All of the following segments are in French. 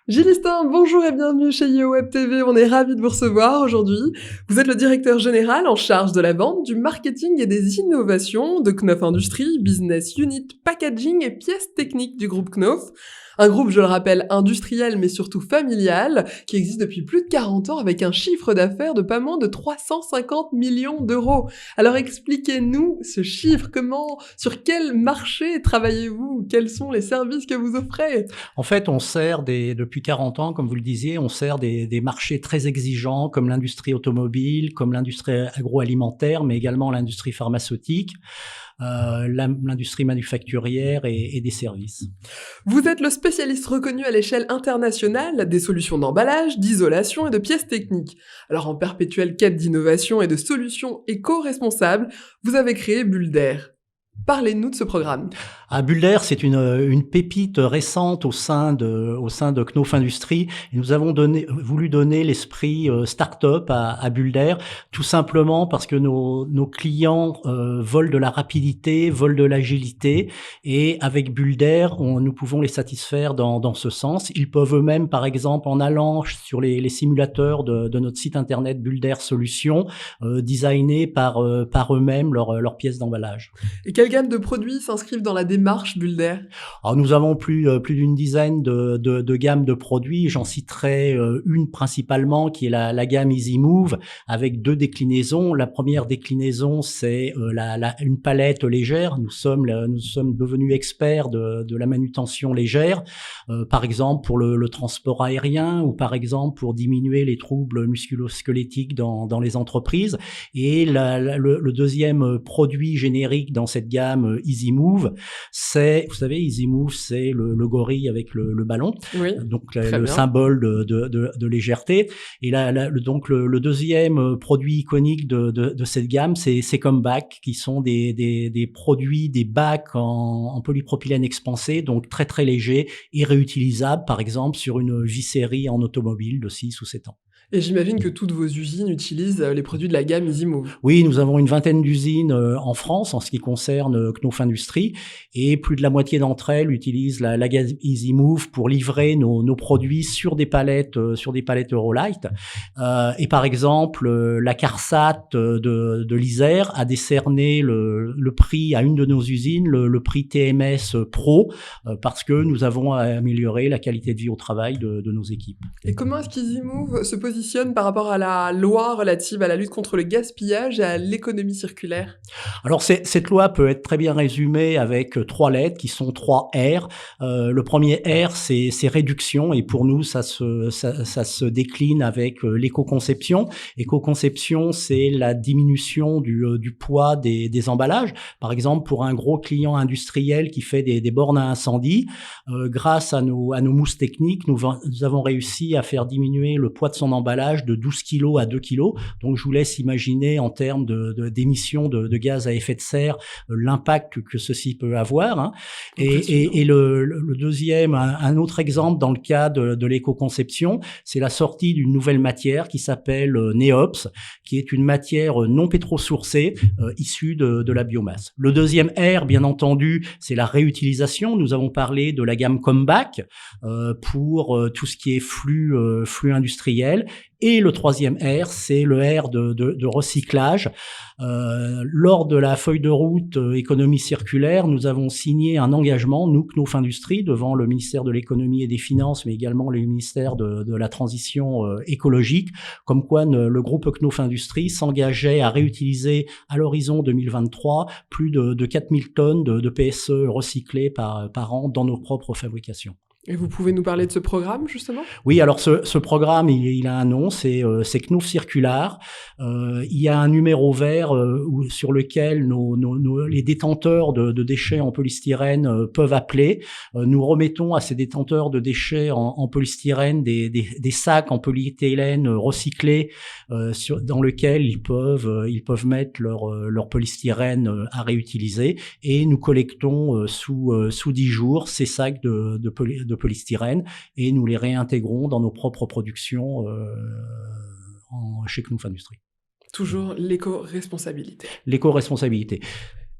Gilles Listin, bonjour et bienvenue chez YoWeb TV. On est ravis de vous recevoir aujourd'hui. Vous êtes le directeur général en charge de la vente, du marketing et des innovations de Knauf Industries, Business Unit, Packaging et pièces techniques du groupe Knauf. Un groupe, je le rappelle, industriel mais surtout familial, qui existe depuis plus de 40 ans avec un chiffre d'affaires de pas moins de 350 millions d'euros. Alors expliquez-nous ce chiffre, sur quel marché travaillez-vous? Quels sont les services que vous offrez? En fait, on sert depuis 40 ans, comme vous le disiez, on sert des marchés très exigeants comme l'industrie automobile, comme l'industrie agroalimentaire, mais également l'industrie pharmaceutique, l'industrie manufacturière et des services. Vous êtes le spécialiste reconnu à l'échelle internationale des solutions d'emballage, d'isolation et de pièces techniques. Alors en perpétuelle quête d'innovation et de solutions éco-responsables, vous avez créé Bulder. Parlez-nous de ce programme. Bulder, c'est une pépite récente au sein de Knauf Industries. Et nous avons voulu donner l'esprit start-up à Bulder, tout simplement parce que nos clients veulent de la rapidité, veulent de l'agilité, et avec Bulder, nous pouvons les satisfaire dans ce sens. Ils peuvent eux-mêmes, par exemple, en allant sur les simulateurs de notre site internet Bulder Solutions, designer par eux-mêmes leurs pièces d'emballage. Et quelle gamme de produits s'inscrivent dans la démarche Bulder? Alors nous avons plus d'une dizaine de gammes de produits. J'en citerai une principalement qui est la gamme Easy Move avec 2 déclinaisons. La première déclinaison, c'est une palette légère. Nous sommes devenus experts de la manutention légère, par exemple pour le transport aérien ou par exemple pour diminuer les troubles musculo-squelettiques dans les entreprises. Et le deuxième produit générique dans cette gamme Easy Move, vous savez, Easy Move, c'est le gorille avec le ballon, Oui, donc très le bien. symbole de légèreté. Et donc le deuxième produit iconique de cette gamme, c'est Comeback, qui sont des produits, des bacs en polypropylène expansé, donc très très légers et réutilisables, par exemple sur une visserie en automobile de 6 ou 7 ans. Et j'imagine que toutes vos usines utilisent les produits de la gamme Easy Move. Oui, nous avons une vingtaine d'usines en France en ce qui concerne Knauf Industries, et plus de la moitié d'entre elles utilisent la gamme Easy Move pour livrer nos produits sur des palettes Eurolight. Et par exemple, la CARSAT de l'Isère a décerné le prix à une de nos usines, le prix TMS Pro, parce que nous avons amélioré la qualité de vie au travail de nos équipes. Et comment est-ce qu'Easy Move se positionne par rapport à la loi relative à la lutte contre le gaspillage et à l'économie circulaire? Alors cette loi peut être très bien résumée avec 3 lettres qui sont 3 R. Le premier R, c'est réduction, et pour nous ça se décline avec l'éco-conception. Éco-conception, c'est la diminution du poids des emballages. Par exemple, pour un gros client industriel qui fait des bornes à incendie, grâce à nos mousses techniques, nous avons réussi à faire diminuer le poids de son emballage de 12 kg à 2 kg. Donc je vous laisse imaginer en termes d'émissions de gaz à effet de serre l'impact que ceci peut avoir, hein. Et le deuxième, un autre exemple dans le cas de l'éco-conception, c'est la sortie d'une nouvelle matière qui s'appelle Neops, qui est une matière non pétrosourcée issue de la biomasse. Le deuxième R, bien entendu, c'est la réutilisation. Nous avons parlé de la gamme Comeback pour tout ce qui est flux industriel. Et le troisième R, c'est le R de recyclage. Lors de la feuille de route économie circulaire, nous avons signé un engagement, nous, Knauf Industries, devant le ministère de l'économie et des finances, mais également le ministère de la transition écologique, comme quoi le groupe Knauf Industries s'engageait à réutiliser à l'horizon 2023 plus de 4000 tonnes de PSE recyclées par an dans nos propres fabrications. Et vous pouvez nous parler de ce programme, justement? Oui, alors ce programme, il a un nom, c'est Knauf Circular. Il y a un numéro vert sur lequel les détenteurs de déchets en polystyrène peuvent appeler. Nous remettons à ces détenteurs de déchets en polystyrène des sacs en polyéthylène recyclés dans lesquels ils peuvent mettre leur polystyrène à réutiliser, et nous collectons sous 10 jours ces sacs de polystyrène, et nous les réintégrons dans nos propres productions chez Knauf Industries. Toujours l'éco-responsabilité. L'éco-responsabilité.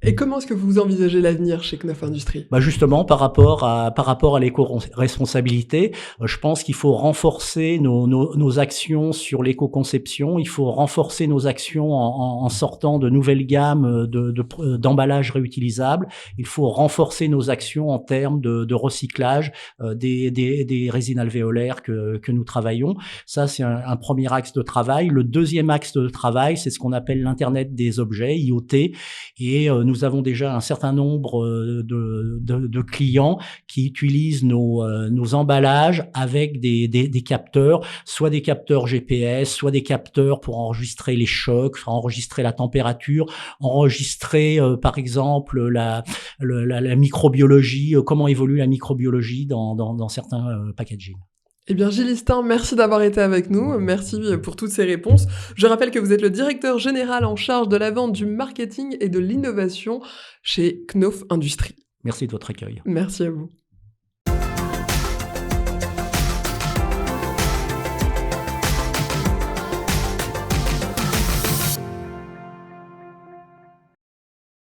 Et comment est-ce que vous envisagez l'avenir chez Knauf Industries? Justement, par rapport à l'éco-responsabilité, je pense qu'il faut renforcer nos actions sur l'éco-conception. Il faut renforcer nos actions en sortant de nouvelles gammes d'emballages réutilisables. Il faut renforcer nos actions en termes de recyclage des résines alvéolaires que nous travaillons. Ça, c'est un premier axe de travail. Le deuxième axe de travail, c'est ce qu'on appelle l'Internet des objets, IoT, et nous avons déjà un certain nombre de clients qui utilisent nos emballages avec des capteurs, soit des capteurs GPS, soit des capteurs pour enregistrer les chocs, enregistrer la température, enregistrer par exemple la microbiologie, comment évolue la microbiologie dans certains packaging. Eh bien, Gilles Istin, merci d'avoir été avec nous. Merci pour toutes ces réponses. Je rappelle que vous êtes le directeur général en charge de la vente, du marketing et de l'innovation chez Knauf Industries. Merci de votre accueil. Merci à vous.